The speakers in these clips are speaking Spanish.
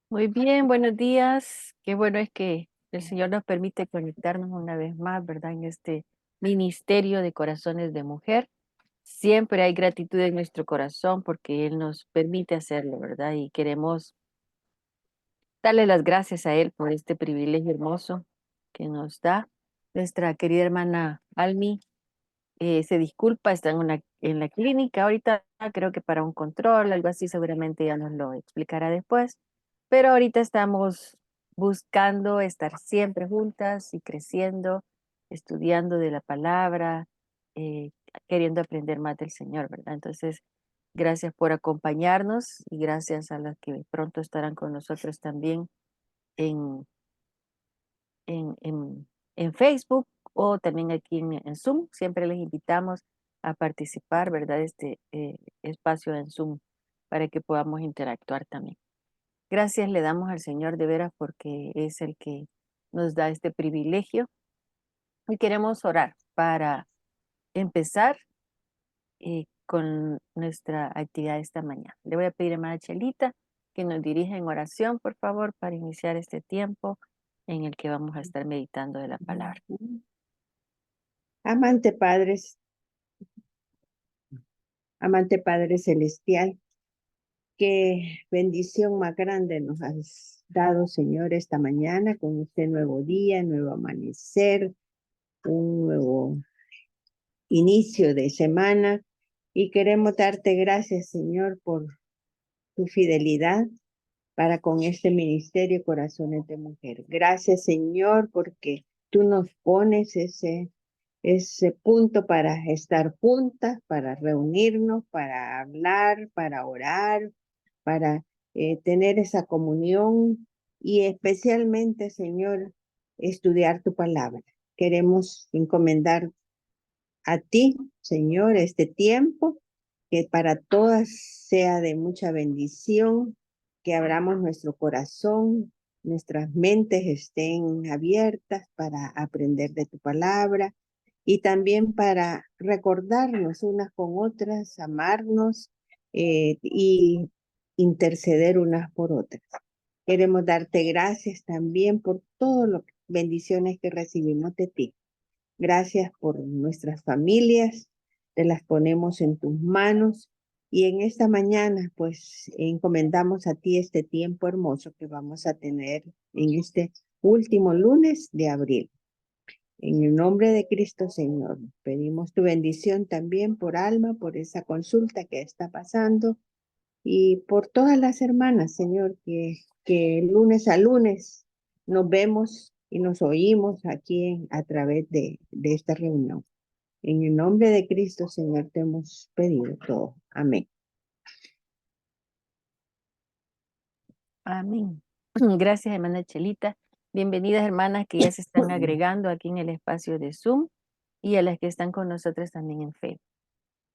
Muy bien, buenos días. Qué bueno es que el Señor nos permite conectarnos una vez más, ¿verdad? En este ministerio de corazones de mujer. Siempre hay gratitud en nuestro corazón porque Él nos permite hacerlo, ¿verdad? Y queremos darle las gracias a Él por este privilegio hermoso que nos da. Nuestra querida hermana Almi se disculpa, está en la clínica ahorita, creo que para un control, algo así, seguramente ya nos lo explicará después. Pero ahorita estamos buscando estar siempre juntas y creciendo, estudiando de la palabra, eh, queriendo aprender más del Señor, ¿verdad? Entonces, gracias por acompañarnos y gracias a las que pronto estarán con nosotros también en en, en, en Facebook o también aquí en Zoom. Siempre les invitamos a participar, ¿verdad? Este espacio en Zoom para que podamos interactuar también. Gracias le damos al Señor de veras porque es el que nos da este privilegio y queremos orar para empezar con nuestra actividad esta mañana. Le voy a pedir a hermana Chelita que nos dirija en oración, por favor, para iniciar este tiempo en el que vamos a estar meditando de la palabra. Amante Padre, amante Padre Celestial, qué bendición más grande nos has dado, Señor, esta mañana con este nuevo día, nuevo amanecer, un nuevo inicio de semana. Y queremos darte gracias, Señor, por tu fidelidad para con este ministerio Corazones de Mujer. Gracias, Señor, porque tú nos pones ese punto para estar juntas, para reunirnos, para hablar, para orar, para tener esa comunión y especialmente, Señor, estudiar tu palabra. Queremos encomendar a ti, Señor, este tiempo, que para todas sea de mucha bendición, que abramos nuestro corazón, nuestras mentes estén abiertas para aprender de tu palabra y también para recordarnos unas con otras, amarnos y interceder unas por otras. Queremos darte gracias también por todas las bendiciones que recibimos de ti. Gracias por nuestras familias, te las ponemos en tus manos y en esta mañana pues encomendamos a ti este tiempo hermoso que vamos a tener en este último lunes de abril. En el nombre de Cristo, Señor, pedimos tu bendición también por Alma, por esa consulta que está pasando y por todas las hermanas, Señor, que lunes a lunes nos vemos y nos oímos aquí a través de esta reunión. En el nombre de Cristo, Señor, te hemos pedido todo. Amén. Amén. Gracias, hermana Chelita. Bienvenidas, hermanas que ya se están agregando aquí en el espacio de Zoom y a las que están con nosotros también en Facebook.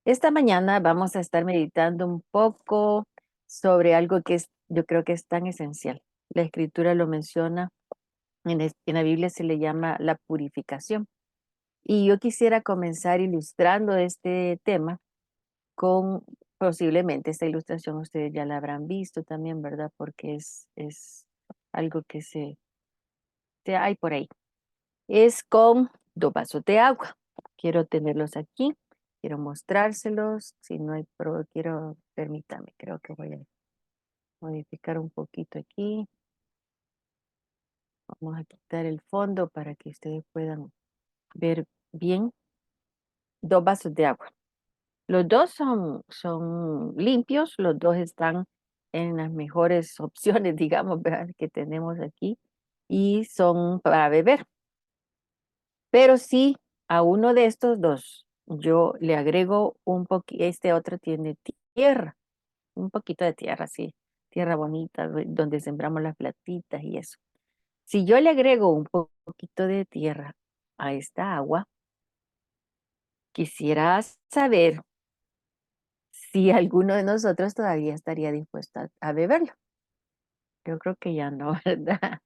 Esta mañana vamos a estar meditando un poco sobre algo que yo creo que es tan esencial. La escritura lo menciona, en la Biblia se le llama la purificación. Y yo quisiera comenzar ilustrando este tema con posiblemente esta ilustración ustedes ya la habrán visto también, ¿verdad? Porque es algo que se hay por ahí. Es con 2 vasos de agua. Quiero tenerlos aquí, quiero mostrárselos. Si no hay permítame, creo que voy a modificar un poquito aquí. Vamos a quitar el fondo para que ustedes puedan ver bien. 2 vasos de agua. Los dos son limpios, los dos están en las mejores opciones, digamos, ¿verdad? Que tenemos aquí y son para beber. Pero si a uno de estos dos yo le agrego un poquito, este otro tiene tierra, un poquito de tierra, sí, tierra bonita, donde sembramos las platitas y eso. Si yo le agrego un poquito de tierra a esta agua, quisiera saber si alguno de nosotros todavía estaría dispuesto a beberlo. Yo creo que ya no, ¿verdad?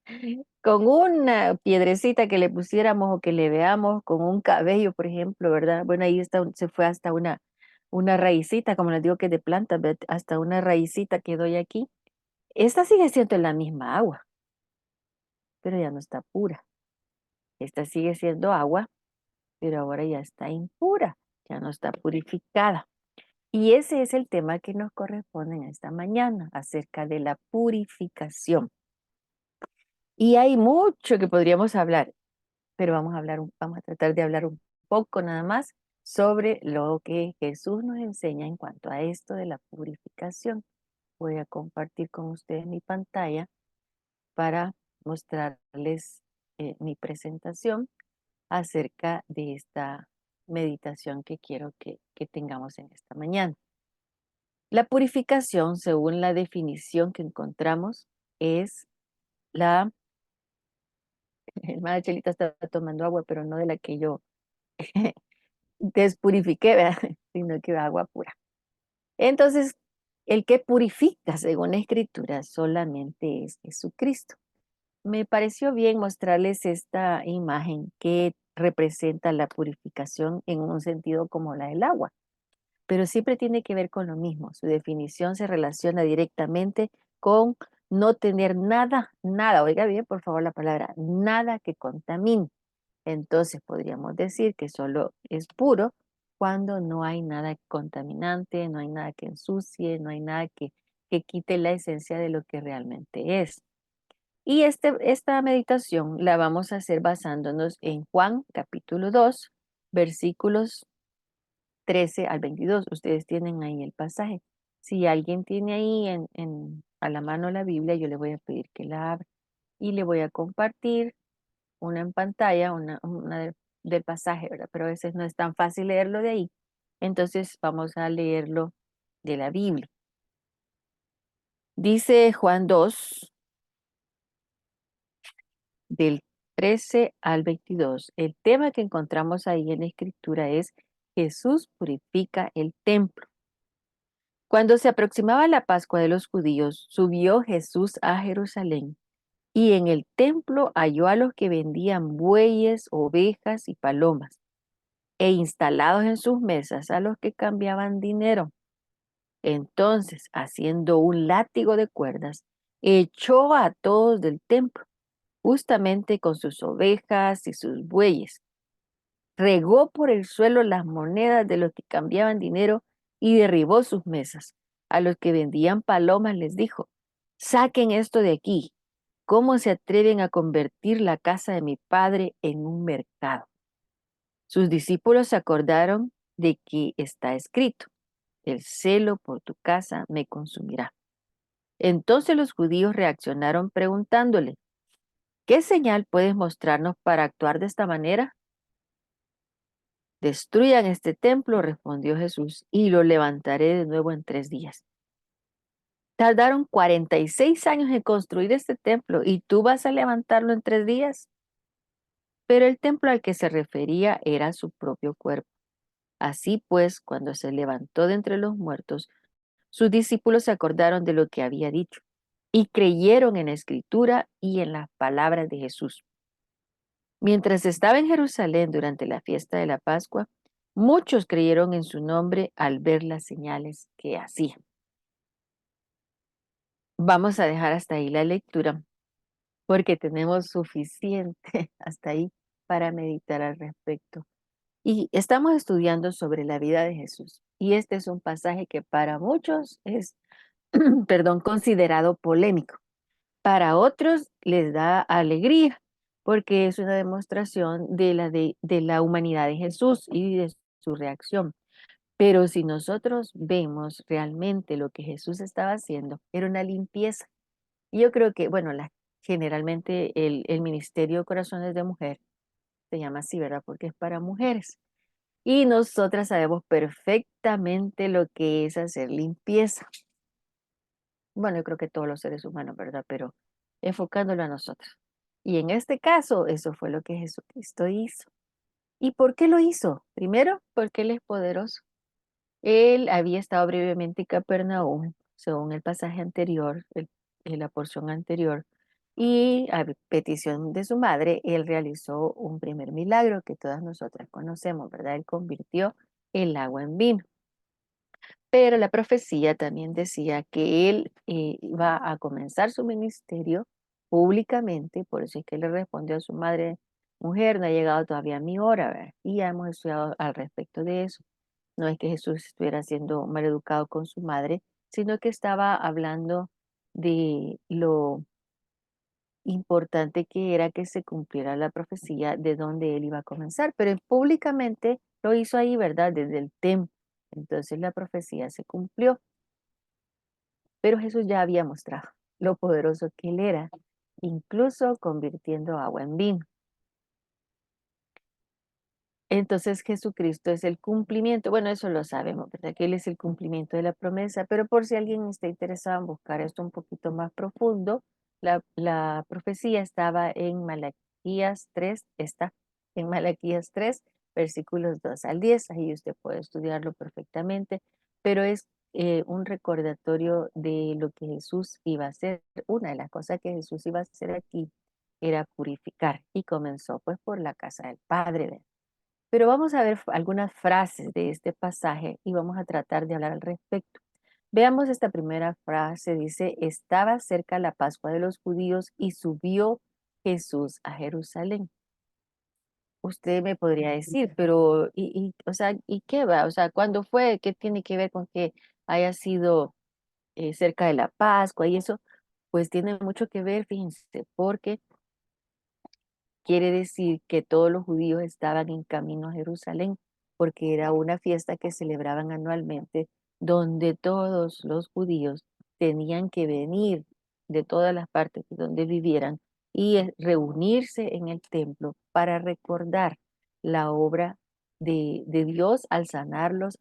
Con una piedrecita que le pusiéramos o que le veamos, con un cabello, por ejemplo, ¿verdad? Bueno, ahí está, se fue hasta una raicita, como les digo que es de planta, hasta una raicita que doy aquí. esta sigue siendo la misma agua, pero ya no está pura. Esta sigue siendo agua, pero ahora ya está impura, ya no está purificada. Y ese es el tema que nos corresponde en esta mañana, acerca de la purificación. Y hay mucho que podríamos hablar, pero vamos a tratar de hablar un poco nada más sobre lo que Jesús nos enseña en cuanto a esto de la purificación. Voy a compartir con ustedes mi pantalla para mostrarles mi presentación acerca de esta meditación que quiero que tengamos en esta mañana. La purificación, según la definición que encontramos, es la... El madre Chelita está tomando agua, pero no de la que yo despurifiqué, ¿verdad? Sino que agua pura. Entonces, el que purifica, según la Escritura, solamente es Jesucristo. Me pareció bien mostrarles esta imagen que representa la purificación en un sentido como la del agua, pero siempre tiene que ver con lo mismo. Su definición se relaciona directamente con no tener nada, nada, oiga bien por favor la palabra, nada que contamine. Entonces podríamos decir que solo es puro cuando no hay nada contaminante, no hay nada que ensucie, no hay nada que quite la esencia de lo que realmente es. Y esta meditación la vamos a hacer basándonos en Juan capítulo 2, versículos 13 al 22. Ustedes tienen ahí el pasaje. Si alguien tiene ahí a la mano la Biblia, yo le voy a pedir que la abra y le voy a compartir una en pantalla, una del pasaje, ¿verdad? Pero a veces no es tan fácil leerlo de ahí. Entonces vamos a leerlo de la Biblia. Dice Juan 2, del 13 al 22. El tema que encontramos ahí en la escritura es Jesús purifica el templo. Cuando se aproximaba la Pascua de los judíos, subió Jesús a Jerusalén y en el templo halló a los que vendían bueyes, ovejas y palomas, e instalados en sus mesas a los que cambiaban dinero. Entonces, haciendo un látigo de cuerdas, echó a todos del templo, justamente con sus ovejas y sus bueyes. Regó por el suelo las monedas de los que cambiaban dinero y derribó sus mesas. A los que vendían palomas les dijo: saquen esto de aquí. ¿Cómo se atreven a convertir la casa de mi padre en un mercado? Sus discípulos se acordaron de que está escrito: el celo por tu casa me consumirá. Entonces los judíos reaccionaron preguntándole: ¿qué señal puedes mostrarnos para actuar de esta manera? Destruyan este templo, respondió Jesús, y lo levantaré de nuevo en 3 días. Tardaron 46 años en construir este templo y tú vas a levantarlo en 3 días. Pero el templo al que se refería era su propio cuerpo. Así pues, cuando se levantó de entre los muertos, sus discípulos se acordaron de lo que había dicho y creyeron en la escritura y en las palabras de Jesús. Mientras estaba en Jerusalén durante la fiesta de la Pascua, muchos creyeron en su nombre al ver las señales que hacía. Vamos a dejar hasta ahí la lectura porque tenemos suficiente hasta ahí para meditar al respecto. Y estamos estudiando sobre la vida de Jesús. Y este es un pasaje que para muchos es, perdón, considerado polémico. Para otros les da alegría porque es una demostración de la humanidad de Jesús y de su reacción. Pero si nosotros vemos realmente lo que Jesús estaba haciendo, era una limpieza. Y yo creo que, bueno, generalmente el Ministerio Corazones de Mujer se llama así, ¿verdad? Porque es para mujeres. Y nosotras sabemos perfectamente lo que es hacer limpieza. Bueno, yo creo que todos los seres humanos, ¿verdad? Pero enfocándolo a nosotros. Y en este caso, eso fue lo que Jesucristo hizo. ¿Y por qué lo hizo? Primero, porque Él es poderoso. Él había estado brevemente en Capernaum, según el pasaje anterior, en la porción anterior, y a petición de su madre, Él realizó un primer milagro que todas nosotras conocemos, ¿verdad? Él convirtió el agua en vino. Pero la profecía también decía que Él iba a comenzar su ministerio públicamente, por eso es que le respondió a su madre: mujer, no ha llegado todavía mi hora, ¿verdad? Y ya hemos estudiado al respecto de eso. No es que Jesús estuviera siendo maleducado con su madre, sino que estaba hablando de lo importante que era que se cumpliera la profecía de donde él iba a comenzar, pero públicamente lo hizo ahí, ¿verdad? Desde el templo. Entonces la profecía se cumplió, pero Jesús ya había mostrado lo poderoso que él era, incluso convirtiendo agua en vino. Entonces Jesucristo es el cumplimiento, bueno, eso lo sabemos, ¿verdad? Que Él es el cumplimiento de la promesa, pero por si alguien está interesado en buscar esto un poquito más profundo, la profecía estaba en Malaquías 3, está en Malaquías 3, versículos 2 al 10, ahí usted puede estudiarlo perfectamente, pero es un recordatorio de lo que Jesús iba a hacer. Una de las cosas que Jesús iba a hacer aquí era purificar y comenzó pues por la casa del Padre, ¿verdad? Pero vamos a ver algunas frases de este pasaje y vamos a tratar de hablar al respecto. Veamos esta primera frase, dice: estaba cerca la Pascua de los judíos y subió Jesús a Jerusalén. Usted me podría decir, pero, o sea, ¿y qué va? O sea, ¿cuándo fue? ¿Qué tiene que ver con que haya sido cerca de la Pascua y eso? Pues tiene mucho que ver, fíjense, porque quiere decir que todos los judíos estaban en camino a Jerusalén, porque era una fiesta que celebraban anualmente, donde todos los judíos tenían que venir de todas las partes de donde vivieran y reunirse en el templo para recordar la obra de Dios al sanarlos,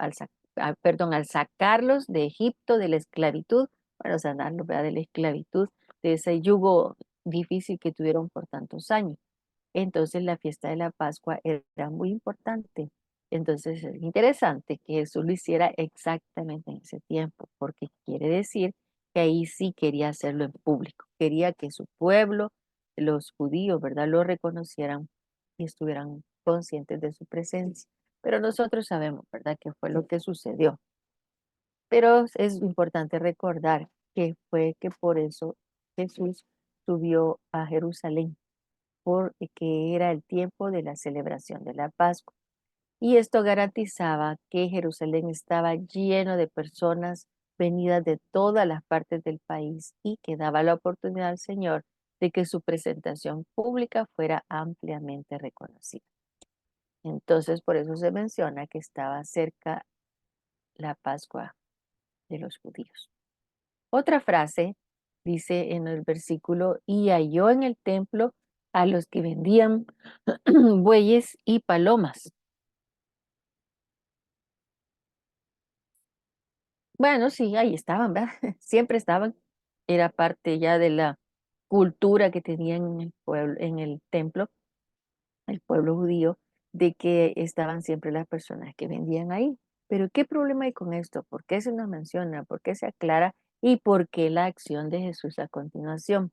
perdón, al sacarlos de Egipto, de la esclavitud, para sanarlos, ¿verdad? De la esclavitud, de ese yugo difícil que tuvieron por tantos años. Entonces la fiesta de la Pascua era muy importante. Entonces es interesante que Jesús lo hiciera exactamente en ese tiempo, porque quiere decir que ahí sí quería hacerlo en público. Quería que su pueblo, los judíos, ¿verdad?, lo reconocieran y estuvieran conscientes de su presencia. Pero nosotros sabemos, ¿verdad?, qué fue lo que sucedió. Pero es importante recordar que fue que por eso Jesús subió a Jerusalén, porque era el tiempo de la celebración de la Pascua. Y esto garantizaba que Jerusalén estaba lleno de personas venidas de todas las partes del país y que daba la oportunidad al Señor de que su presentación pública fuera ampliamente reconocida. Entonces, por eso se menciona que estaba cerca la Pascua de los judíos. Otra frase dice en el versículo: y halló en el templo a los que vendían bueyes y palomas. Bueno, sí, ahí estaban, ¿verdad? Siempre estaban. Era parte ya de la cultura que tenían en el pueblo, en el templo, el pueblo judío, de que estaban siempre las personas que vendían ahí. Pero ¿qué problema hay con esto? ¿Por qué se nos menciona? ¿Por qué se aclara? ¿Y por qué la acción de Jesús a continuación?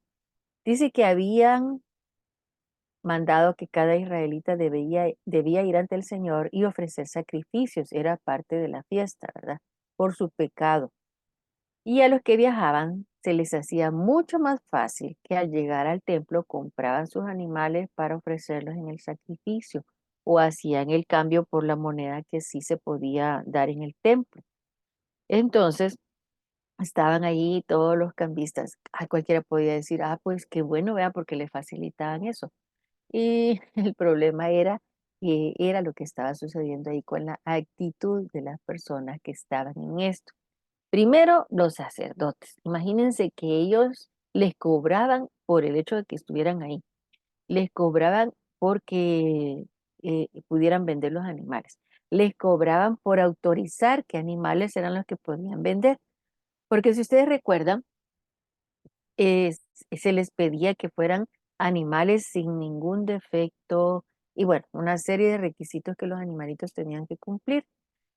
Dice que habían mandado que cada israelita debía ir ante el Señor y ofrecer sacrificios. Era parte de la fiesta, ¿verdad? Por su pecado. Y a los que viajaban se les hacía mucho más fácil que al llegar al templo compraban sus animales para ofrecerlos en el sacrificio o hacían el cambio por la moneda que sí se podía dar en el templo. Entonces, estaban allí todos los cambistas. Cualquiera podía decir: pues qué bueno, vea, porque le facilitaban eso. Y el problema era que era lo que estaba sucediendo ahí con la actitud de las personas que estaban en esto. Primero, los sacerdotes. Imagínense que ellos les cobraban por el hecho de que estuvieran ahí. Les cobraban porque pudieran vender los animales. Les cobraban por autorizar qué animales eran los que podían vender. Porque si ustedes recuerdan, es se les pedía que fueran animales sin ningún defecto y bueno, una serie de requisitos que los animalitos tenían que cumplir.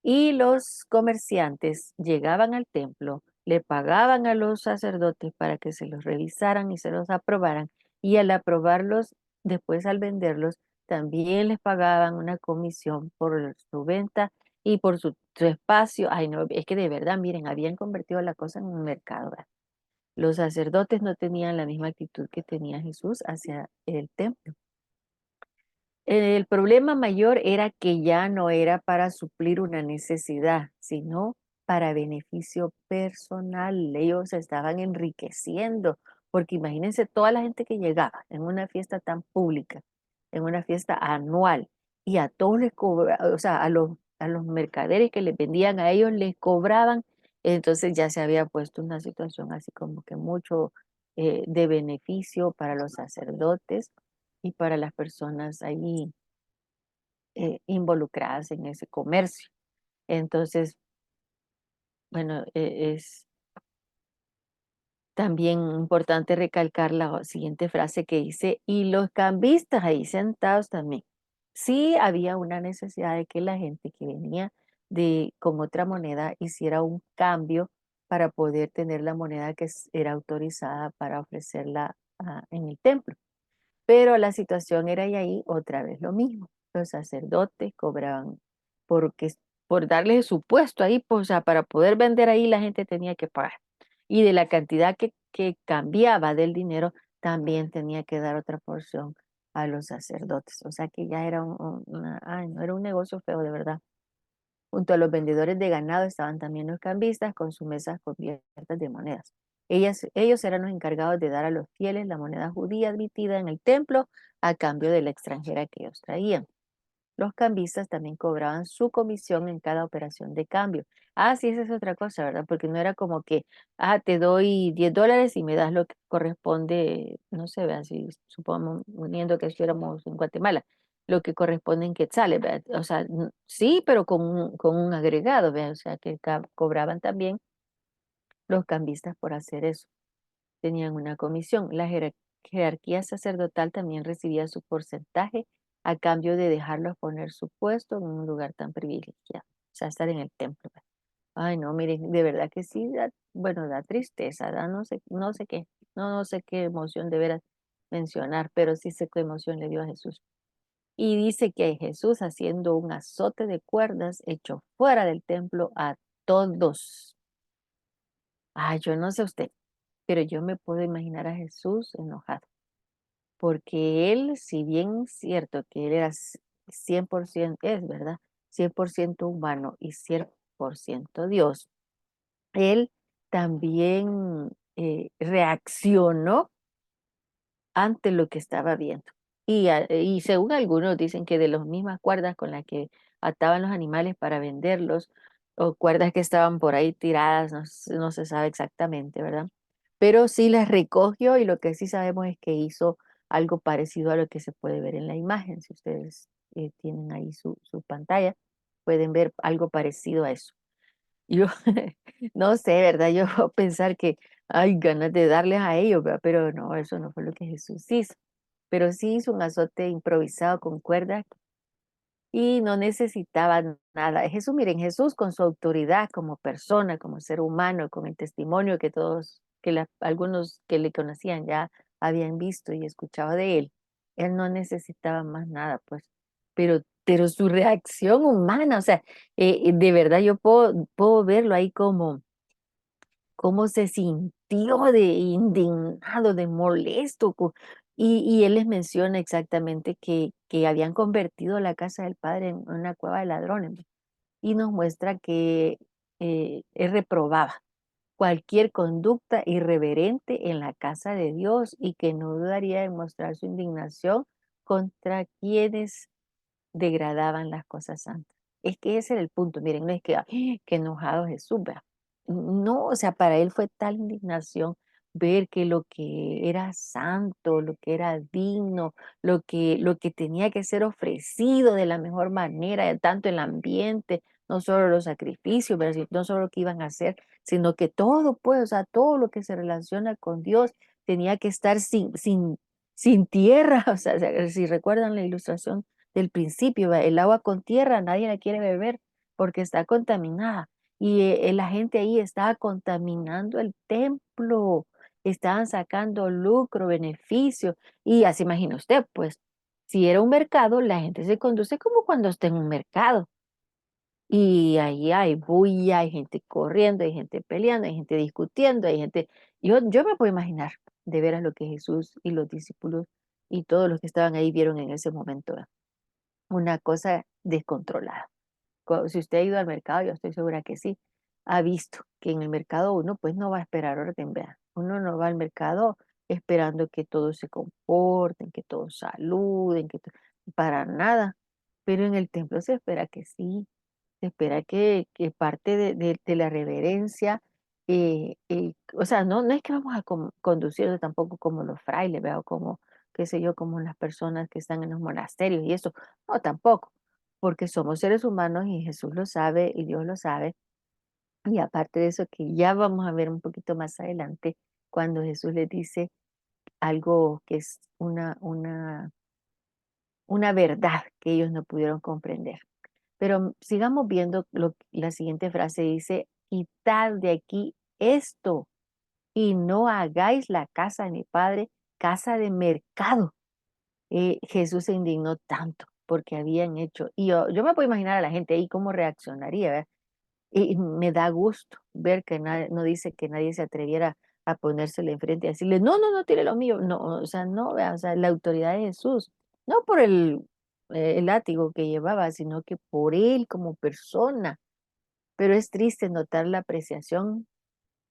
Y los comerciantes llegaban al templo, le pagaban a los sacerdotes para que se los revisaran y se los aprobaran, y al aprobarlos, después al venderlos, también les pagaban una comisión por su venta y por su espacio. Ay, no, es que de verdad, miren, habían convertido la cosa en un mercado, ¿verdad? Los sacerdotes no tenían la misma actitud que tenía Jesús hacia el templo. El problema mayor era que ya no era para suplir una necesidad, sino para beneficio personal. Ellos se estaban enriqueciendo, porque imagínense toda la gente que llegaba en una fiesta tan pública, en una fiesta anual, y a todos les cobraban, o sea, a los mercaderes que les vendían a ellos les cobraban, entonces ya se había puesto una situación así como que mucho de beneficio para los sacerdotes y para las personas allí involucradas en ese comercio. Entonces, bueno, es también importante recalcar la siguiente frase que dice, y los cambistas ahí sentados también. Sí había una necesidad de que la gente que venía con otra moneda hiciera un cambio para poder tener la moneda que era autorizada para ofrecerla en el templo. Pero la situación era y ahí otra vez lo mismo. Los sacerdotes cobraban porque, por darles su puesto ahí, pues, o sea, para poder vender ahí la gente tenía que pagar. Y de la cantidad que cambiaba del dinero, también tenía que dar otra porción a los sacerdotes. O sea que ya era ay, no, era un negocio feo de verdad. Junto a los vendedores de ganado estaban también los cambistas con sus mesas cubiertas de monedas. Ellos eran los encargados de dar a los fieles la moneda judía admitida en el templo a cambio de la extranjera que ellos traían. Los cambistas también cobraban su comisión en cada operación de cambio. Ah, sí, esa es otra cosa, ¿verdad? Porque no era como que, te doy $10 y me das lo que corresponde, no sé, vean, si supongamos, uniendo que estuviéramos en Guatemala, lo que corresponde en quetzales, ¿verdad? O sea, sí, pero con un agregado, ¿verdad? O sea, que cobraban también los cambistas por hacer eso. Tenían una comisión. La jerarquía sacerdotal también recibía su porcentaje a cambio de dejarlos poner su puesto en un lugar tan privilegiado, o sea, estar en el templo. Pues. Ay, no, miren, de verdad que sí, bueno, da tristeza, da no sé qué emoción de veras mencionar, pero sí sé qué emoción le dio a Jesús. Y dice que Jesús haciendo un azote de cuerdas echó fuera del templo a todos. Ay, yo no sé usted, pero yo me puedo imaginar a Jesús enojado, porque él, si bien es cierto que él era 100%, es verdad, 100% humano y 100% Dios, él también reaccionó ante lo que estaba viendo. Y según algunos dicen que de las mismas cuerdas con las que ataban los animales para venderlos, o cuerdas que estaban por ahí tiradas, no se sabe exactamente, ¿verdad? Pero sí las recogió y lo que sí sabemos es que hizo algo parecido a lo que se puede ver en la imagen. Si ustedes tienen ahí su pantalla, pueden ver algo parecido a eso. Yo no sé, ¿verdad? Yo puedo pensar que hay ganas de darles a ellos, ¿verdad? Pero no, eso no fue lo que Jesús hizo. Pero sí hizo un azote improvisado con cuerdas y no necesitaba nada. Jesús, miren, Jesús con su autoridad como persona, como ser humano, con el testimonio que todos, algunos que le conocían ya habían visto y escuchado de él, él no necesitaba más nada, pues. Pero su reacción humana, o sea, de verdad yo puedo verlo ahí como cómo se sintió de indignado, de molesto. Y él les menciona exactamente que habían convertido la casa del padre en una cueva de ladrones. Y nos muestra que él reprobaba cualquier conducta irreverente en la casa de Dios y que no dudaría en mostrar su indignación contra quienes degradaban las cosas santas. Es que ese era el punto, miren, no es que, ¡ay, qué enojado Jesús, vea! No, o sea, para él fue tal indignación ver que lo que era santo, lo que era digno, lo que tenía que ser ofrecido de la mejor manera, tanto el ambiente, no solo los sacrificios, ¿verdad? No solo lo que iban a hacer, sino que todo, pues, o sea, todo lo que se relaciona con Dios tenía que estar sin tierra, o sea, si recuerdan la ilustración del principio, el agua con tierra nadie la quiere beber porque está contaminada. Y la gente ahí estaba contaminando el templo, estaban sacando lucro, beneficio. Y así imagina usted, pues, si era un mercado, la gente se conduce como cuando está en un mercado. Y ahí hay bulla, hay gente corriendo, hay gente peleando, hay gente discutiendo, hay gente Yo me puedo imaginar de veras lo que Jesús y los discípulos y todos los que estaban ahí vieron en ese momento, ¿verdad? Una cosa descontrolada. Si usted ha ido al mercado, yo estoy segura que sí, ha visto que en el mercado uno pues no va a esperar orden, vea. Uno no va al mercado esperando que todos se comporten, que todos saluden, para nada. Pero en el templo se espera que sí, se espera que parte de la reverencia, o sea, no es que vamos a conducirnos tampoco como los frailes, vea, o como, qué sé yo, como las personas que están en los monasterios y eso, no, tampoco, porque somos seres humanos y Jesús lo sabe y Dios lo sabe. Y aparte de eso, que ya vamos a ver un poquito más adelante, cuando Jesús les dice algo que es una verdad que ellos no pudieron comprender. Pero sigamos viendo la siguiente frase, dice, quitad de aquí esto y no hagáis la casa de mi padre casa de mercado. Jesús se indignó tanto porque habían hecho, y yo me puedo imaginar a la gente ahí cómo reaccionaría, ¿verdad? Y me da gusto ver que no dice que nadie se atreviera a ponérsele enfrente y decirle, no, no, no, tire lo mío. No, o sea, no, vea, o sea, la autoridad de Jesús, no por el látigo que llevaba, sino que por él como persona. Pero es triste notar la apreciación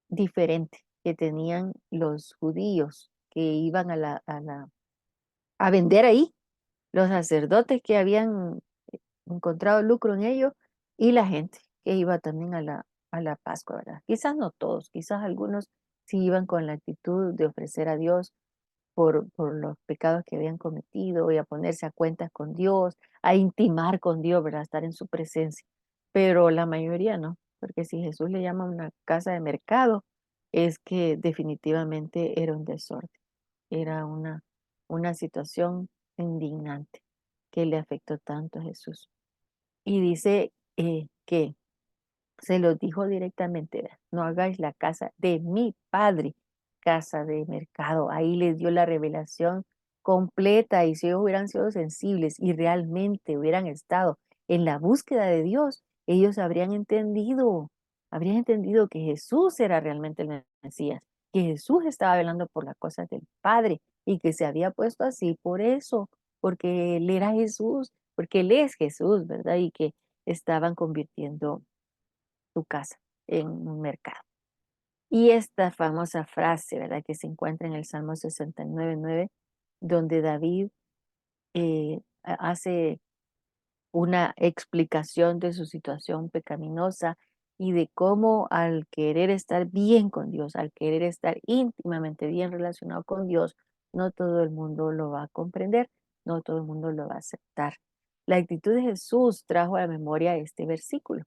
diferente que tenían los judíos que iban a vender ahí, los sacerdotes que habían encontrado lucro en ello y la gente que iba también a la Pascua, ¿verdad? Quizás no todos, quizás algunos sí iban con la actitud de ofrecer a Dios por los pecados que habían cometido y a ponerse a cuentas con Dios, a intimar con Dios, ¿verdad? Estar en su presencia. Pero la mayoría no, porque si Jesús le llama una casa de mercado, es que definitivamente era un desorden, era una situación indignante que le afectó tanto a Jesús. Y dice que se lo dijo directamente, vea, no hagáis la casa de mi padre, casa de mercado. Ahí les dio la revelación completa y si ellos hubieran sido sensibles y realmente hubieran estado en la búsqueda de Dios, ellos habrían entendido que Jesús era realmente el Mesías, que Jesús estaba velando por las cosas del Padre y que se había puesto así por eso, porque Él era Jesús, porque Él es Jesús, ¿verdad? Y que estaban convirtiendo tu casa en un mercado. Y esta famosa frase, ¿verdad? Que se encuentra en el Salmo 69:9, donde David hace una explicación de su situación pecaminosa y de cómo al querer estar bien con Dios, al querer estar íntimamente bien relacionado con Dios, no todo el mundo lo va a comprender, no todo el mundo lo va a aceptar. La actitud de Jesús trajo a la memoria este versículo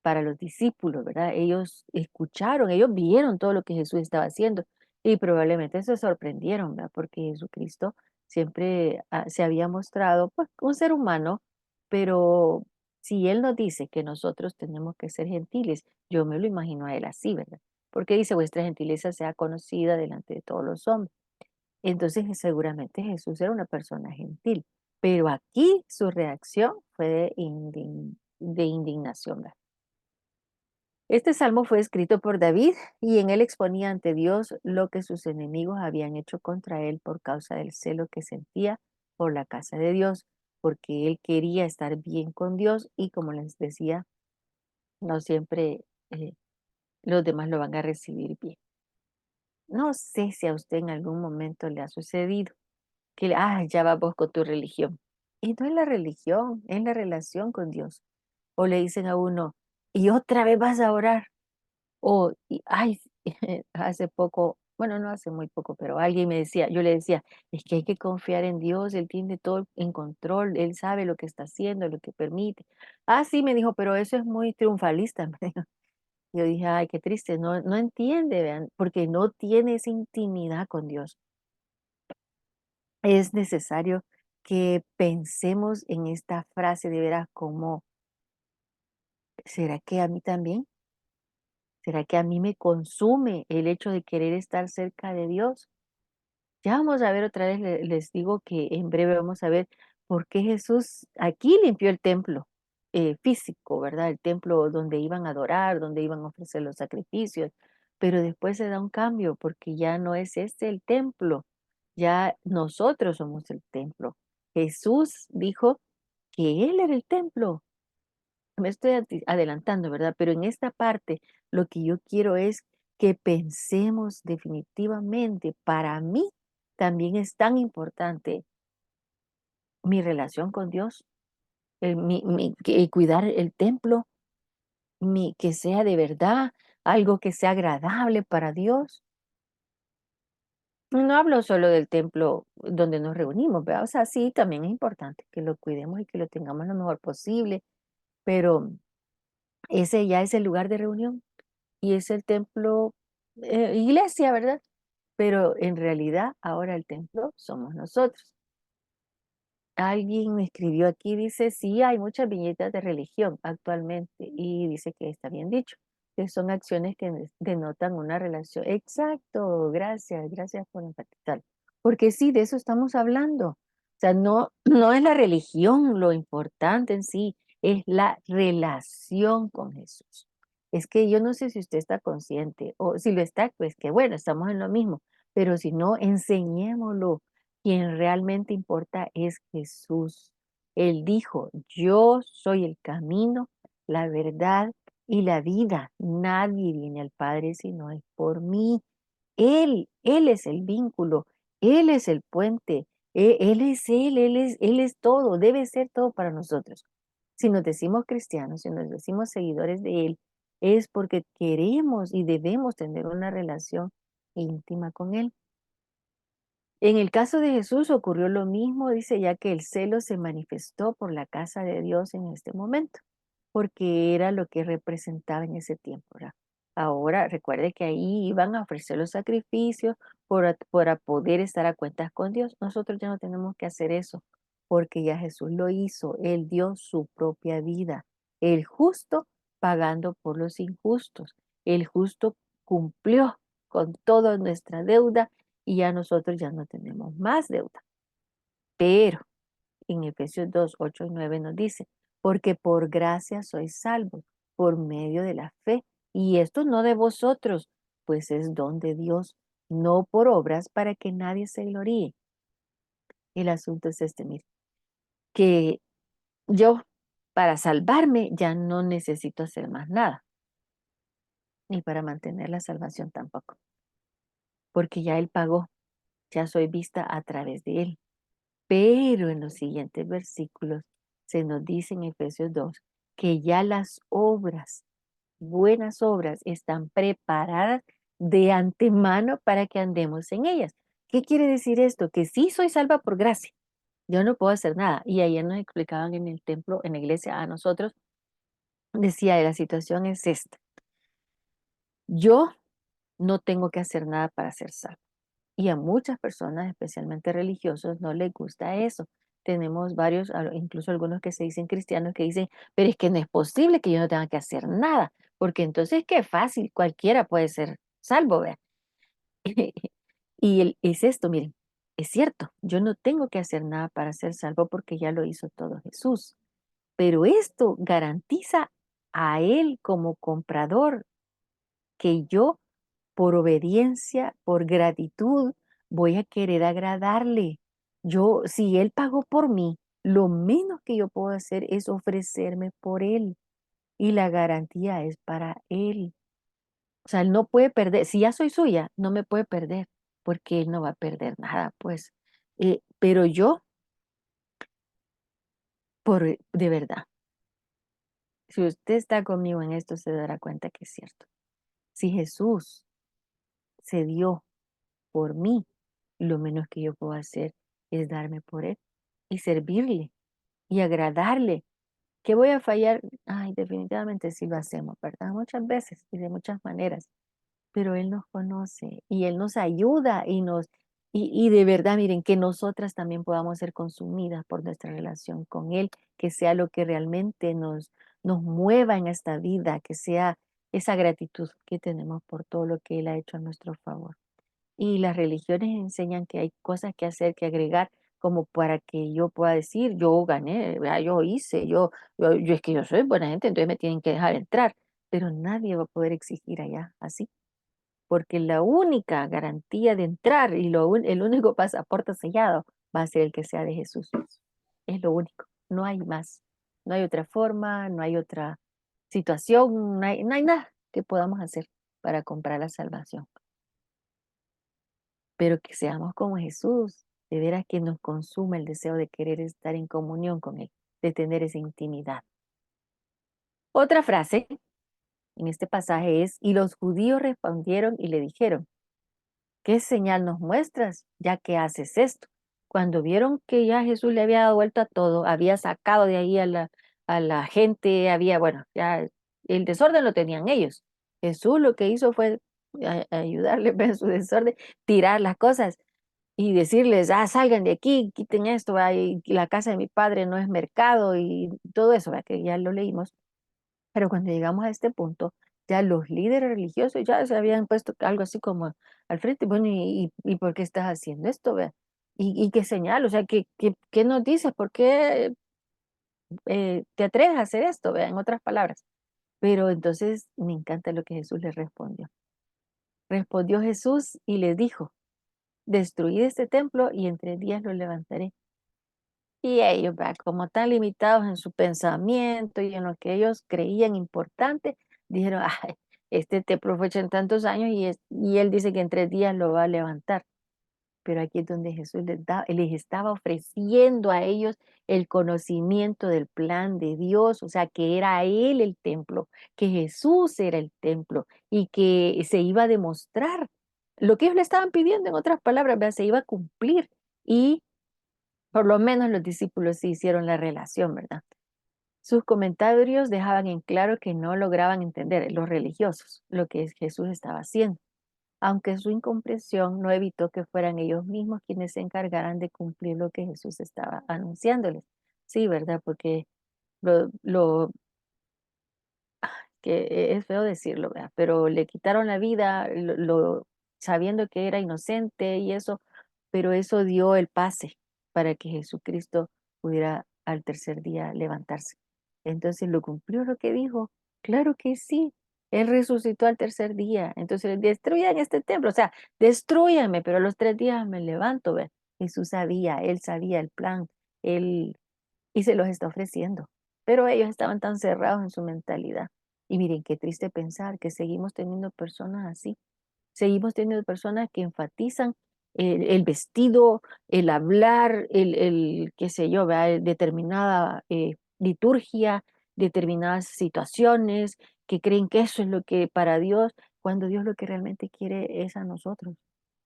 para los discípulos, ¿verdad? Ellos escucharon, ellos vieron todo lo que Jesús estaba haciendo y probablemente se sorprendieron, ¿verdad? Porque Jesucristo siempre se había mostrado pues un ser humano, pero si Él nos dice que nosotros tenemos que ser gentiles, yo me lo imagino a Él así, ¿verdad? Porque dice, vuestra gentileza sea conocida delante de todos los hombres. Entonces, seguramente Jesús era una persona gentil, pero aquí su reacción fue de indignación, ¿verdad? Este salmo fue escrito por David y en él exponía ante Dios lo que sus enemigos habían hecho contra él por causa del celo que sentía por la casa de Dios, porque él quería estar bien con Dios y como les decía, no siempre los demás lo van a recibir bien. No sé si a usted en algún momento le ha sucedido que, ya va vos con tu religión. Y no es la religión, es la relación con Dios. O le dicen a uno, y otra vez vas a orar. Hace poco, bueno, no hace muy poco, pero alguien me decía, yo le decía, es que hay que confiar en Dios, Él tiene todo en control, Él sabe lo que está haciendo, lo que permite. Ah, sí, me dijo, pero eso es muy triunfalista. Me dijo. Yo dije, ay, qué triste, no entiende, vean, porque no tiene esa intimidad con Dios. Es necesario que pensemos en esta frase de veras como, ¿será que a mí también? ¿Será que a mí me consume el hecho de querer estar cerca de Dios? Ya vamos a ver otra vez, les digo que en breve vamos a ver por qué Jesús aquí limpió el templo físico, ¿verdad? El templo donde iban a adorar, donde iban a ofrecer los sacrificios, pero después se da un cambio porque ya no es este el templo, ya nosotros somos el templo. Jesús dijo que Él era el templo. Me estoy adelantando, ¿verdad? Pero en esta parte lo que yo quiero es que pensemos definitivamente, para mí también es tan importante mi relación con Dios, cuidar el templo, que sea de verdad, algo que sea agradable para Dios. No hablo solo del templo donde nos reunimos, ¿verdad? O sea, sí, también es importante que lo cuidemos y que lo tengamos lo mejor posible, pero ese ya es el lugar de reunión y es el templo, iglesia, ¿verdad? Pero en realidad ahora el templo somos nosotros. Alguien me escribió aquí, dice, sí, hay muchas viñetas de religión actualmente y dice que está bien dicho, que son acciones que denotan una relación. Exacto, gracias, gracias por enfatizar. Porque sí, de eso estamos hablando. O sea, no, no es la religión lo importante en sí, es la relación con Jesús. Es que yo no sé si usted está consciente o si lo está, pues que bueno, estamos en lo mismo, pero si no, enseñémoslo. Quien realmente importa es Jesús. Él dijo, yo soy el camino, la verdad y la vida. Nadie viene al Padre si no es por mí. Él es el vínculo, Él es el puente, Él es todo, debe ser todo para nosotros. Si nos decimos cristianos, si nos decimos seguidores de Él, es porque queremos y debemos tener una relación íntima con Él. En el caso de Jesús ocurrió lo mismo, dice, ya que el celo se manifestó por la casa de Dios en este momento, porque era lo que representaba en ese tiempo, ¿verdad? Ahora, recuerde que ahí iban a ofrecer los sacrificios para poder estar a cuentas con Dios. Nosotros ya no tenemos que hacer eso, porque ya Jesús lo hizo. Él dio su propia vida. El justo pagando por los injustos. El justo cumplió con toda nuestra deuda y ya nosotros ya no tenemos más deuda. Pero en Efesios 2 8 y 9 nos dice, porque por gracia sois salvos, por medio de la fe, y esto no de vosotros, pues es don de Dios, no por obras para que nadie se gloríe. El asunto es este, mire, que yo para salvarme ya no necesito hacer más nada, ni para mantener la salvación tampoco, porque ya Él pagó, ya soy vista a través de Él. Pero en los siguientes versículos se nos dice en Efesios 2 que ya las obras, buenas obras, están preparadas de antemano para que andemos en ellas. ¿Qué quiere decir esto? Que sí soy salva por gracia. Yo no puedo hacer nada. Y ayer nos explicaban en el templo, en la iglesia, a nosotros, decía, la situación es esta. Yo no tengo que hacer nada para ser salvo. Y a muchas personas, especialmente religiosos, no les gusta eso. Tenemos varios, incluso algunos que se dicen cristianos, que dicen, pero es que no es posible que yo no tenga que hacer nada, porque entonces qué fácil, cualquiera puede ser salvo, ¿ve? Y es esto, miren, es cierto, yo no tengo que hacer nada para ser salvo porque ya lo hizo todo Jesús, pero esto garantiza a Él como comprador que yo por obediencia, por gratitud, voy a querer agradarle. Yo, si Él pagó por mí, lo menos que yo puedo hacer es ofrecerme por Él y la garantía es para Él. O sea, Él no puede perder, si ya soy suya, no me puede perder, porque Él no va a perder nada, pues. Pero yo, de verdad, si usted está conmigo en esto, se dará cuenta que es cierto. Si Jesús se dio por mí, lo menos que yo puedo hacer es darme por Él y servirle y agradarle. ¿Que voy a fallar? Ay, definitivamente sí lo hacemos, ¿verdad? Muchas veces y de muchas maneras, pero Él nos conoce y Él nos ayuda y de verdad, miren, que nosotras también podamos ser consumidas por nuestra relación con Él, que sea lo que realmente nos mueva en esta vida, que sea esa gratitud que tenemos por todo lo que Él ha hecho a nuestro favor. Y las religiones enseñan que hay cosas que hacer, que agregar, como para que yo pueda decir, yo gané, ¿verdad? Yo hice, yo es que yo soy buena gente, entonces me tienen que dejar entrar. Pero nadie va a poder exigir allá así. porque la única garantía de entrar y el único pasaporte sellado va a ser el que sea de Jesús. Es lo único, no hay más. No hay otra forma, no hay otra situación, no hay nada que podamos hacer para comprar la salvación. Pero que seamos como Jesús, de veras que nos consuma el deseo de querer estar en comunión con Él, de tener esa intimidad. Otra frase en este pasaje es, y los judíos respondieron y le dijeron, ¿qué señal nos muestras ya que haces esto? Cuando vieron que ya Jesús le había dado vuelta a todo, había sacado de ahí a la gente, bueno, ya el desorden lo tenían ellos. Jesús lo que hizo fue ayudarle en su desorden, tirar las cosas y decirles, salgan de aquí, quiten esto, y la casa de mi padre no es mercado y todo eso, que ya lo leímos. Pero cuando llegamos a este punto, ya los líderes religiosos ya se habían puesto algo así como al frente, bueno, ¿y por qué estás haciendo esto, vea? ¿Y qué señal? O sea, ¿qué nos dices? ¿Por qué te atreves a hacer esto, vea? En otras palabras. Pero entonces me encanta lo que Jesús les respondió. Respondió Jesús y les dijo, destruid este templo y en 3 días lo levantaré. Y ellos, vea, como tan limitados en su pensamiento y en lo que ellos creían importante, dijeron, ay, este templo fue hecho en tantos años y él dice que en 3 días lo va a levantar. Pero aquí es donde Jesús les estaba ofreciendo a ellos el conocimiento del plan de Dios, o sea, que era Él el templo, que Jesús era el templo y que se iba a demostrar lo que ellos le estaban pidiendo, en otras palabras, vea, se iba a cumplir. Y por lo menos los discípulos sí hicieron la relación, ¿verdad? Sus comentarios dejaban en claro que no lograban entender, los religiosos, lo que Jesús estaba haciendo, aunque su incomprensión no evitó que fueran ellos mismos quienes se encargaran de cumplir lo que Jesús estaba anunciándoles. Sí, ¿verdad? Porque lo que es feo decirlo, ¿verdad? Pero le quitaron la vida sabiendo que era inocente y eso, pero eso dio el pase para que Jesucristo pudiera al tercer día levantarse. Entonces, ¿lo cumplió lo que dijo? Claro que sí. Él resucitó al tercer día. Entonces, destruyan este templo, o sea, destruyanme, pero a los 3 días me levanto, ¿ve? Jesús sabía, él sabía el plan, él y se los está ofreciendo. Pero ellos estaban tan cerrados en su mentalidad. Y miren, qué triste pensar que seguimos teniendo personas así. Seguimos teniendo personas que enfatizan el vestido, el hablar, qué sé yo, ¿verdad? Determinada liturgia, determinadas situaciones, que creen que eso es lo que para Dios, cuando Dios lo que realmente quiere es a nosotros.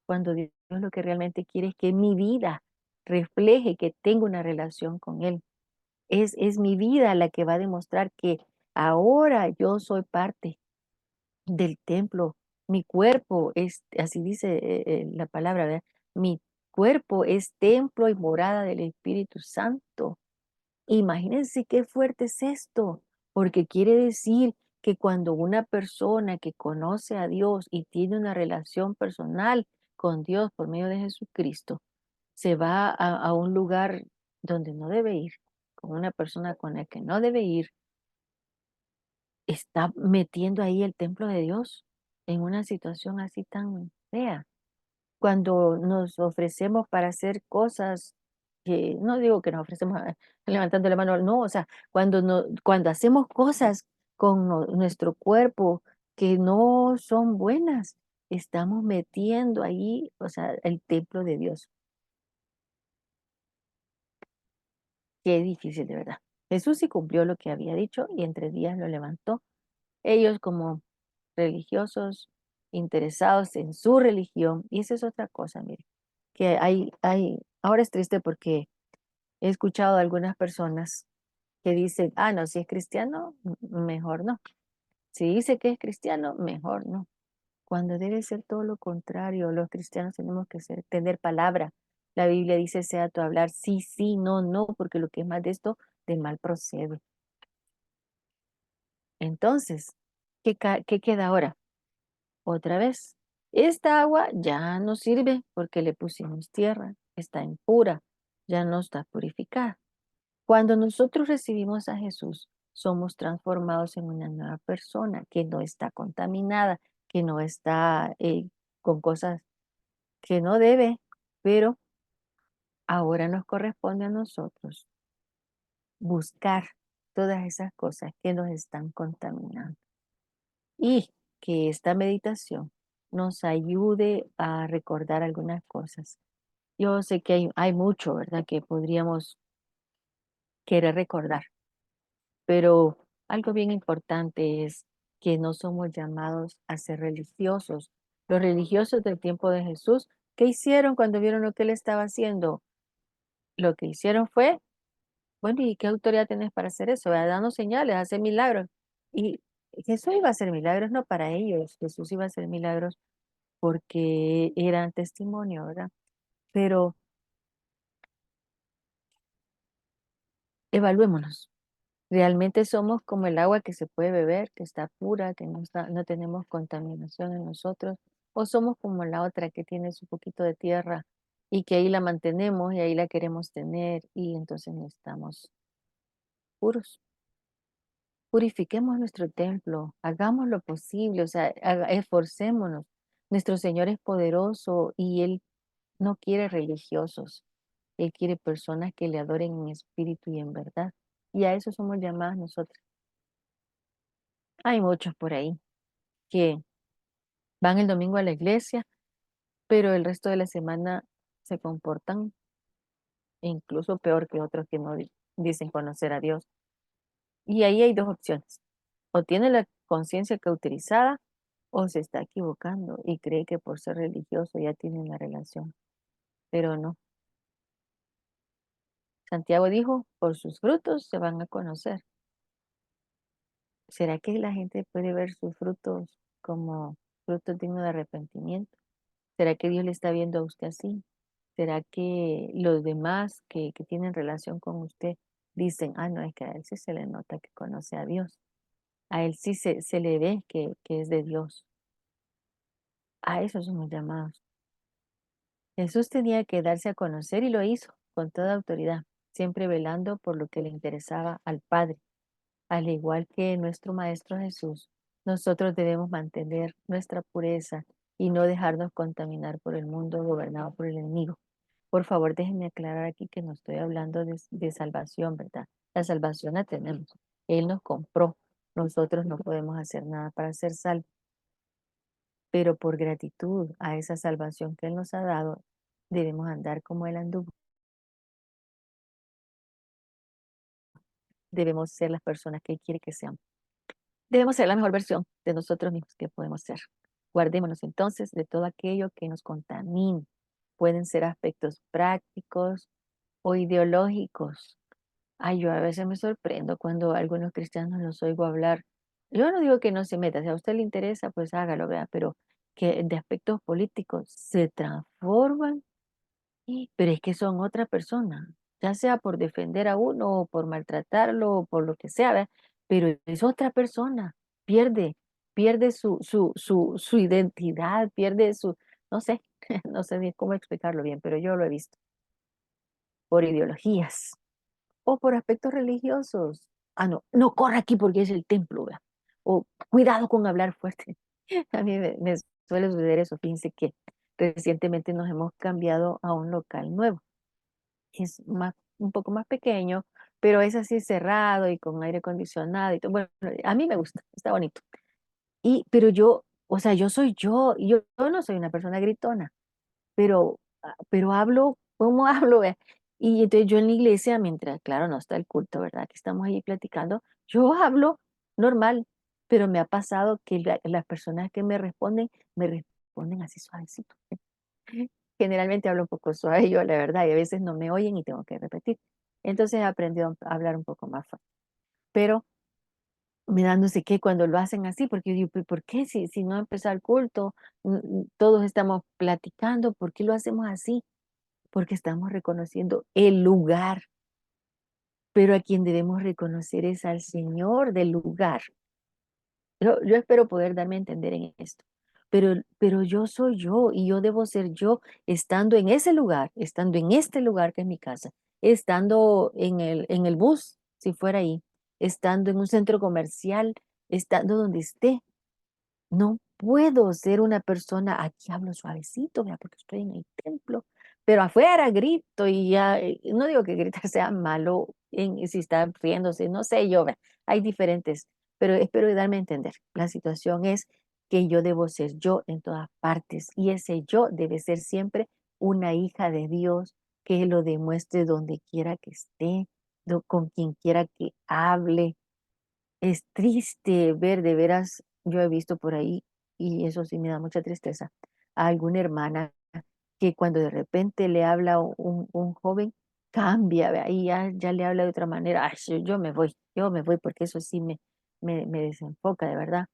Cuando Dios lo que realmente quiere es que mi vida refleje que tengo una relación con Él. Es mi vida la que va a demostrar que ahora yo soy parte del templo. Mi cuerpo es, así dice la palabra, ¿verdad? Mi cuerpo es templo y morada del Espíritu Santo. Imagínense qué fuerte es esto, porque quiere decir que cuando una persona que conoce a Dios y tiene una relación personal con Dios por medio de Jesucristo, se va a un lugar donde no debe ir, con una persona con la que no debe ir, está metiendo ahí el templo de Dios en una situación así tan fea. Cuando nos ofrecemos para hacer cosas que, no digo que nos ofrecemos levantando la mano, no, o sea, cuando hacemos cosas con nuestro cuerpo que no son buenas, estamos metiendo ahí, o sea, el templo de Dios. Qué difícil, de verdad. Jesús sí cumplió lo que había dicho y en 3 días lo levantó. Ellos como religiosos interesados en su religión, y esa es otra cosa, mire, que ahora es triste porque he escuchado a algunas personas que dicen, no, si es cristiano, mejor no. Si dice que es cristiano, mejor no. Cuando debe ser todo lo contrario, los cristianos tenemos que tener palabra. La Biblia dice, sea tu hablar sí, sí, no, no, porque lo que es más de esto, de mal procede. Entonces, ¿qué queda ahora? Otra vez, esta agua ya no sirve porque le pusimos tierra, está impura, ya no está purificada. Cuando nosotros recibimos a Jesús, somos transformados en una nueva persona que no está contaminada, que no está con cosas que no debe, pero ahora nos corresponde a nosotros buscar todas esas cosas que nos están contaminando y que esta meditación nos ayude a recordar algunas cosas. Yo sé que hay mucho, ¿verdad?, que podríamos querer recordar, pero algo bien importante es que no somos llamados a ser religiosos. Los religiosos del tiempo de Jesús, ¿qué hicieron cuando vieron lo que él estaba haciendo? Lo que hicieron fue, bueno, ¿y qué autoridad tienes para hacer eso? ¿Verdad? Dando señales, hacer milagros. Y Jesús iba a hacer milagros, no para ellos. Jesús iba a hacer milagros porque eran testimonio, ¿verdad? Pero evaluémonos. ¿Realmente somos como el agua que se puede beber, que está pura, que no tenemos contaminación en nosotros? ¿O somos como la otra que tiene su poquito de tierra y que ahí la mantenemos y ahí la queremos tener y entonces no estamos puros? Purifiquemos nuestro templo, hagamos lo posible, o sea, esforcémonos. Nuestro Señor es poderoso y Él no quiere religiosos. Él quiere personas que le adoren en espíritu y en verdad. Y a eso somos llamadas nosotros. Hay muchos por ahí que van el domingo a la iglesia, pero el resto de la semana se comportan incluso peor que otros que no dicen conocer a Dios. Y ahí hay dos opciones. O tiene la conciencia cauterizada o se está equivocando y cree que por ser religioso ya tiene una relación. Pero no. Santiago dijo, por sus frutos se van a conocer. ¿Será que la gente puede ver sus frutos como frutos dignos de arrepentimiento? ¿Será que Dios le está viendo a usted así? ¿Será que los demás que tienen relación con usted dicen, ah, no, es que a él sí se le nota que conoce a Dios? A él sí se le ve que es de Dios. A eso somos llamados. Jesús tenía que darse a conocer y lo hizo con toda autoridad, siempre velando por lo que le interesaba al Padre. Al igual que nuestro Maestro Jesús, nosotros debemos mantener nuestra pureza y no dejarnos contaminar por el mundo gobernado por el enemigo. Por favor, déjenme aclarar aquí que no estoy hablando de salvación, ¿verdad? La salvación la tenemos. Él nos compró. Nosotros no podemos hacer nada para ser salvos, pero por gratitud a esa salvación que Él nos ha dado, debemos andar como Él anduvo. Debemos ser las personas que Él quiere que seamos. Debemos ser la mejor versión de nosotros mismos que podemos ser. Guardémonos entonces de todo aquello que nos contamine. Pueden ser aspectos prácticos o ideológicos. Ay, yo a veces me sorprendo cuando algunos cristianos los oigo hablar. Yo no digo que no se meta, si a usted le interesa, pues hágalo, vea, pero que de aspectos políticos se transforman. Pero es que son otra persona, ya sea por defender a uno o por maltratarlo o por lo que sea, ¿verdad? Pero es otra persona, pierde, pierde su identidad, pierde su, no sé, no sé ni cómo explicarlo bien, pero yo lo he visto, por ideologías o por aspectos religiosos. Ah, no, no corra aquí porque es el templo, ¿verdad? O cuidado con hablar fuerte. A mí me suele suceder eso, fíjense que recientemente nos hemos cambiado a un local nuevo. Es más, un poco más pequeño, pero es así cerrado y con aire acondicionado y todo. Bueno, a mí me gusta, está bonito. Pero yo, o sea, yo soy yo, y yo no soy una persona gritona, pero hablo, ¿cómo hablo? Ve? Y entonces yo en la iglesia, mientras, claro, no está el culto, ¿verdad? Que estamos ahí platicando, yo hablo normal, pero me ha pasado que las personas que me responden así suavecito. Generalmente hablo un poco suave yo, la verdad, y a veces no me oyen y tengo que repetir. Entonces he aprendido a hablar un poco más fuerte. Pero me da no sé qué cuando lo hacen así, porque yo digo, ¿por qué? Si no empezó el culto, todos estamos platicando, ¿por qué lo hacemos así? Porque estamos reconociendo el lugar, pero a quien debemos reconocer es al Señor del lugar. Yo espero poder darme a entender en esto, pero yo soy yo y yo debo ser yo estando en ese lugar, estando en este lugar que es mi casa, estando en el bus, si fuera ahí, estando en un centro comercial, estando donde esté. No puedo ser una persona, aquí hablo suavecito, vea, porque estoy en el templo, pero afuera grito y ya, no digo que gritar sea malo si está riéndose, no sé yo, vea, hay diferentes, pero espero darme a entender. La situación es que yo debo ser yo en todas partes y ese yo debe ser siempre una hija de Dios que lo demuestre donde quiera que esté, con quien quiera que hable. Es triste ver de veras, yo he visto por ahí, y eso sí me da mucha tristeza, a alguna hermana que cuando de repente le habla un joven, cambia, vea, y ya le habla de otra manera. Ay, yo me voy porque eso sí me desenfoca, de verdad.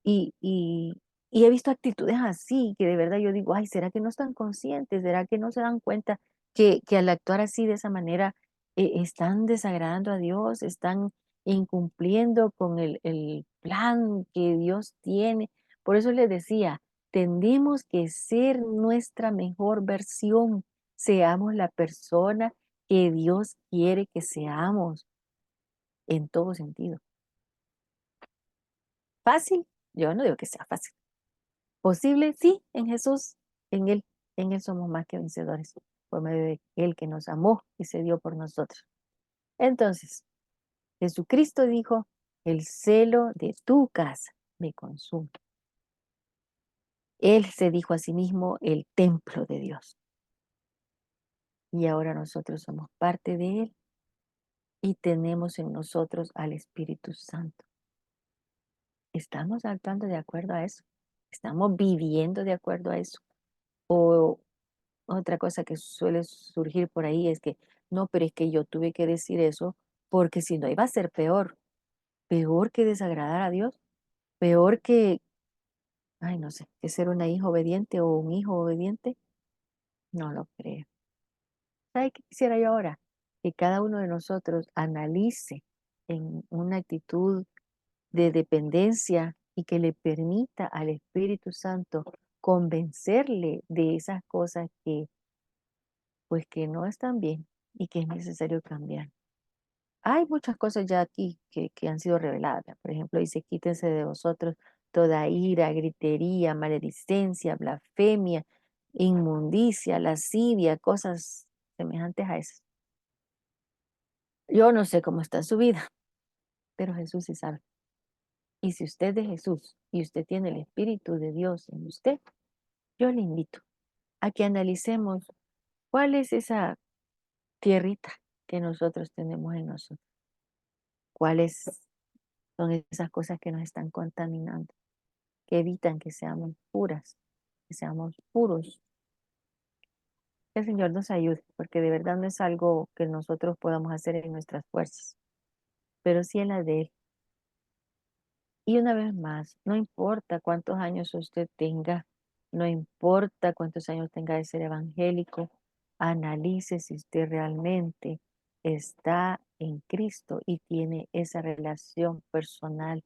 Y y y he visto actitudes así, que de verdad yo digo: "Ay, ¿será que no están conscientes? ¿Será que no se dan cuenta que al actuar así de esa manera, están desagradando a Dios, están incumpliendo con el plan que Dios tiene?". Por eso les decía, tenemos que ser nuestra mejor versión, seamos la persona que Dios quiere que seamos, en todo sentido. ¿Fácil? Yo no digo que sea fácil. ¿Posible? Sí, en Jesús, en Él somos más que vencedores, por medio de Él que nos amó y se dio por nosotros. Entonces, Jesucristo dijo, el celo de tu casa me consume. Él se dijo a sí mismo el templo de Dios. Y ahora nosotros somos parte de Él y tenemos en nosotros al Espíritu Santo. ¿Estamos actuando de acuerdo a eso? ¿Estamos viviendo de acuerdo a eso? ¿O otra cosa que suele surgir por ahí es que, no, pero es que yo tuve que decir eso porque si no iba a ser peor, peor que desagradar a Dios, peor que, ay, no sé, que ser una hija obediente o un hijo obediente, no lo creo. ¿Sabe qué quisiera yo ahora? Que cada uno de nosotros analice en una actitud de dependencia y que le permita al Espíritu Santo convencerle de esas cosas que, pues, que no están bien y que es necesario cambiar. Hay muchas cosas ya aquí que han sido reveladas. Por ejemplo, dice, quítense de vosotros toda ira, gritería, maledicencia, blasfemia, inmundicia, lascivia, cosas semejantes a esas. Yo no sé cómo está su vida, pero Jesús sí sabe. Y si usted es de Jesús y usted tiene el Espíritu de Dios en usted, yo le invito a que analicemos cuál es esa tierrita que nosotros tenemos en nosotros, cuáles son esas cosas que nos están contaminando, que evitan que seamos puras, que seamos puros. Que el Señor nos ayude, porque de verdad no es algo que nosotros podamos hacer en nuestras fuerzas, pero sí en la de Él. Y una vez más, no importa cuántos años usted tenga, no importa cuántos años tenga de ser evangélico, analice si usted realmente está en Cristo y tiene esa relación personal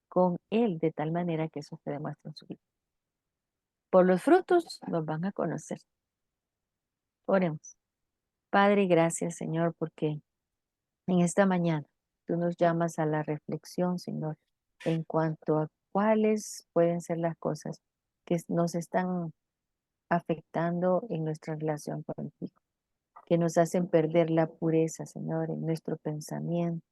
con Él, de tal manera que eso se demuestre en su vida. Por los frutos los van a conocer. Oremos. Padre, gracias, Señor, porque en esta mañana tú nos llamas a la reflexión, Señor, en cuanto a cuáles pueden ser las cosas que nos están afectando en nuestra relación contigo, que nos hacen perder la pureza, Señor, en nuestro pensamiento,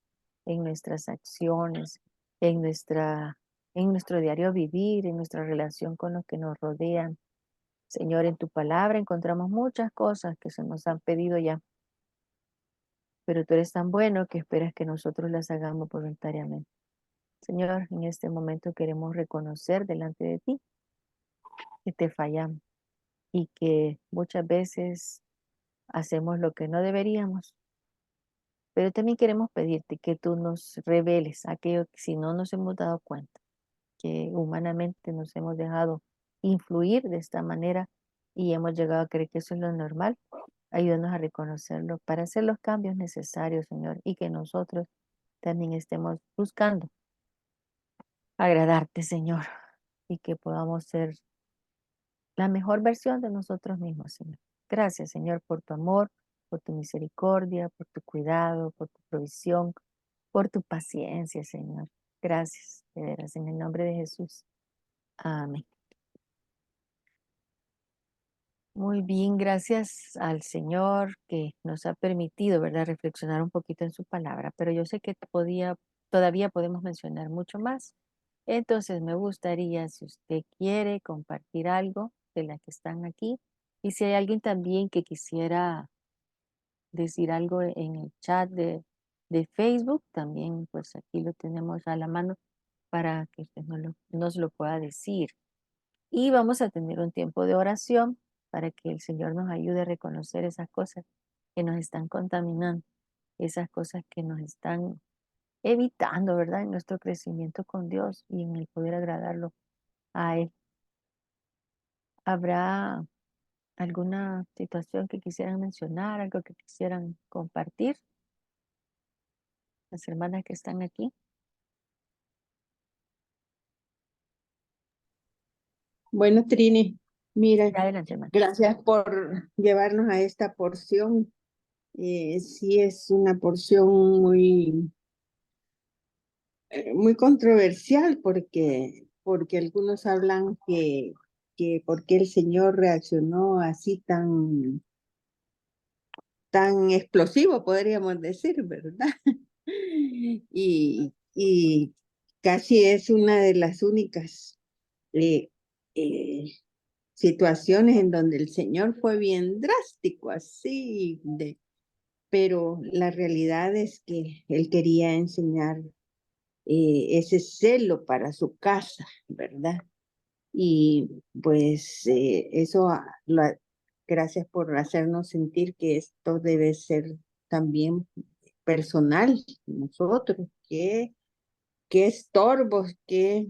en nuestras acciones, en nuestro diario vivir, en nuestra relación con los que nos rodean. Señor, en tu palabra encontramos muchas cosas que se nos han pedido ya, pero tú eres tan bueno que esperas que nosotros las hagamos voluntariamente. Señor, en este momento queremos reconocer delante de ti que te fallamos y que muchas veces hacemos lo que no deberíamos, pero también queremos pedirte que tú nos reveles aquello que si no nos hemos dado cuenta, que humanamente nos hemos dejado influir de esta manera y hemos llegado a creer que eso es lo normal. Ayúdanos a reconocerlo para hacer los cambios necesarios, Señor, y que nosotros también estemos buscando agradarte, Señor, y que podamos ser la mejor versión de nosotros mismos, Señor. Gracias, Señor, por tu amor, por tu misericordia, por tu cuidado, por tu provisión, por tu paciencia, Señor. Gracias, de veras, en el nombre de Jesús. Amén. Muy bien, gracias al Señor que nos ha permitido, ¿verdad?, reflexionar un poquito en su palabra, pero yo sé que todavía podemos mencionar mucho más. Entonces, me gustaría, si usted quiere compartir algo de las que están aquí, y si hay alguien también que quisiera decir algo en el chat de Facebook, también pues aquí lo tenemos a la mano para que usted nos lo pueda decir. Y vamos a tener un tiempo de oración para que el Señor nos ayude a reconocer esas cosas que nos están contaminando, esas cosas que nos están evitando, ¿verdad?, en nuestro crecimiento con Dios y en el poder agradarlo a Él. ¿Habrá alguna situación que quisieran mencionar, algo que quisieran compartir, las hermanas que están aquí? Bueno, Trini, mira, Adelante, hermana. gracias por llevarnos a esta porción. Sí es una porción muy controversial porque algunos hablan que por qué el Señor reaccionó así tan explosivo, podríamos decir, ¿verdad? Y casi es una de las únicas eh, eh, situaciones en donde el Señor fue bien drástico, así pero la realidad es que Él quería enseñar ese celo para su casa, ¿verdad? Y pues gracias por hacernos sentir que esto debe ser también personal, nosotros, qué estorbos, qué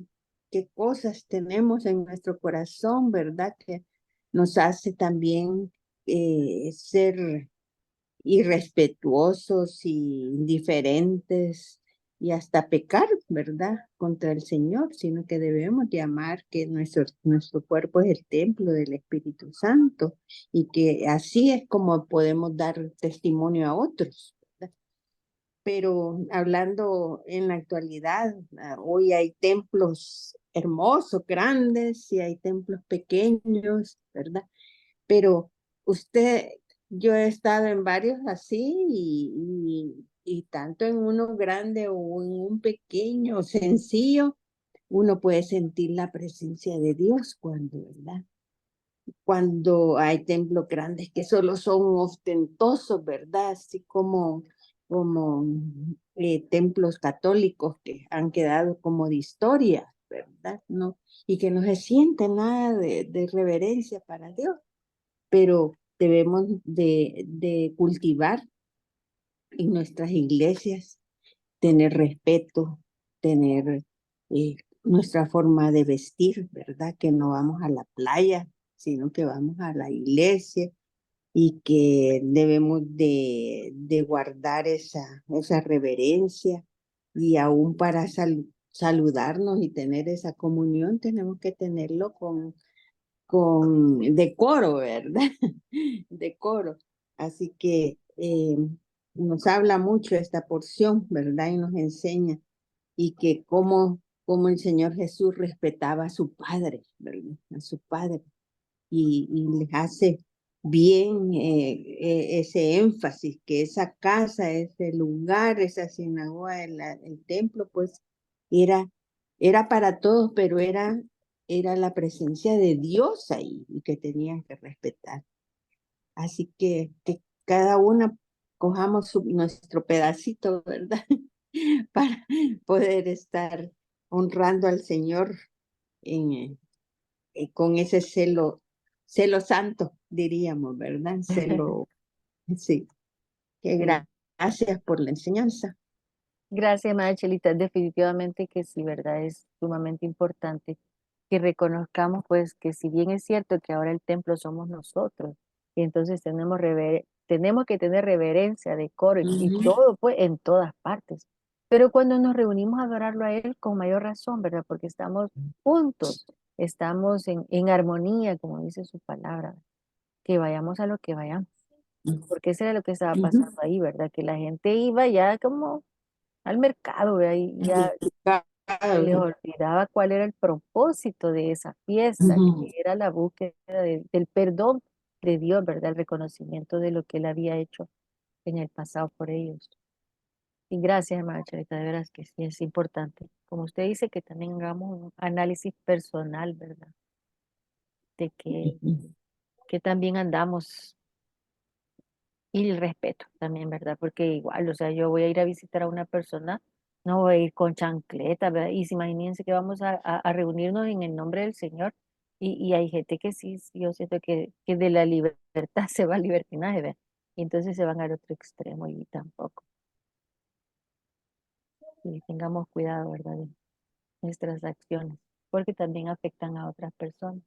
cosas tenemos en nuestro corazón, ¿verdad? Que nos hace también ser irrespetuosos y indiferentes y hasta pecar, ¿verdad? Contra el Señor, sino que debemos de amar que nuestro cuerpo es el templo del Espíritu Santo y que así es como podemos dar testimonio a otros, ¿verdad? Pero hablando en la actualidad, hoy hay templos hermosos, grandes, y hay templos pequeños, ¿verdad? Pero usted, yo he estado en varios así y tanto en uno grande o en un pequeño, sencillo, uno puede sentir la presencia de Dios cuando, ¿verdad? Cuando hay templos grandes que solo son ostentosos, ¿verdad? Así como templos católicos que han quedado como de historia, ¿verdad? No, y que no se siente nada de reverencia para Dios, pero debemos de cultivar en nuestras iglesias, tener respeto, tener nuestra forma de vestir, ¿verdad? Que no vamos a la playa, sino que vamos a la iglesia y que debemos de guardar esa reverencia y aún para saludarnos y tener esa comunión tenemos que tenerlo con decoro, ¿verdad? Decoro. Así que nos habla mucho esta porción, ¿verdad? Y nos enseña y que cómo el Señor Jesús respetaba a su Padre, ¿verdad? A su Padre y les hace bien ese énfasis, que esa casa, ese lugar, esa sinagoga, el templo, pues era, era para todos, pero era la presencia de Dios ahí y que tenían que respetar. Así que cada una cojamos nuestro pedacito, ¿verdad? Para poder estar honrando al Señor en, con ese celo santo, diríamos, ¿verdad? Celo, sí. Sí. Gracias por la enseñanza. Gracias, Madre Chelita. Definitivamente que sí, ¿verdad? Es sumamente importante que reconozcamos, pues, que si bien es cierto que ahora el templo somos nosotros, y entonces tenemos que tener reverencia, decoro y Ujú, todo, pues, en todas partes. Pero cuando nos reunimos a adorarlo a Él, con mayor razón, ¿verdad? Porque estamos juntos, estamos en armonía, como dice su palabra, que vayamos a lo que vayamos. Porque eso era lo que estaba ujú. pasando ahí, ¿verdad? Que la gente iba ya como al mercado, ¿verdad? Y ya Se les olvidaba cuál era el propósito de esa fiesta, Ujú. que era la búsqueda del perdón de Dios, ¿verdad? El reconocimiento de lo que Él había hecho en el pasado por ellos. Y gracias, hermana Charita, de veras que sí es importante. Como usted dice, que también hagamos un análisis personal, ¿verdad? De que también andamos. Y el respeto también, ¿verdad? Porque igual, o sea, yo voy a ir a visitar a una persona, no voy a ir con chancleta, ¿verdad? Y si imagínense que vamos a reunirnos en el nombre del Señor y hay gente que sí, sí, yo siento que de la libertad se va al libertinaje, ¿verdad? Y entonces se van al otro extremo y tampoco. Y tengamos cuidado, ¿verdad? De nuestras acciones, porque también afectan a otras personas.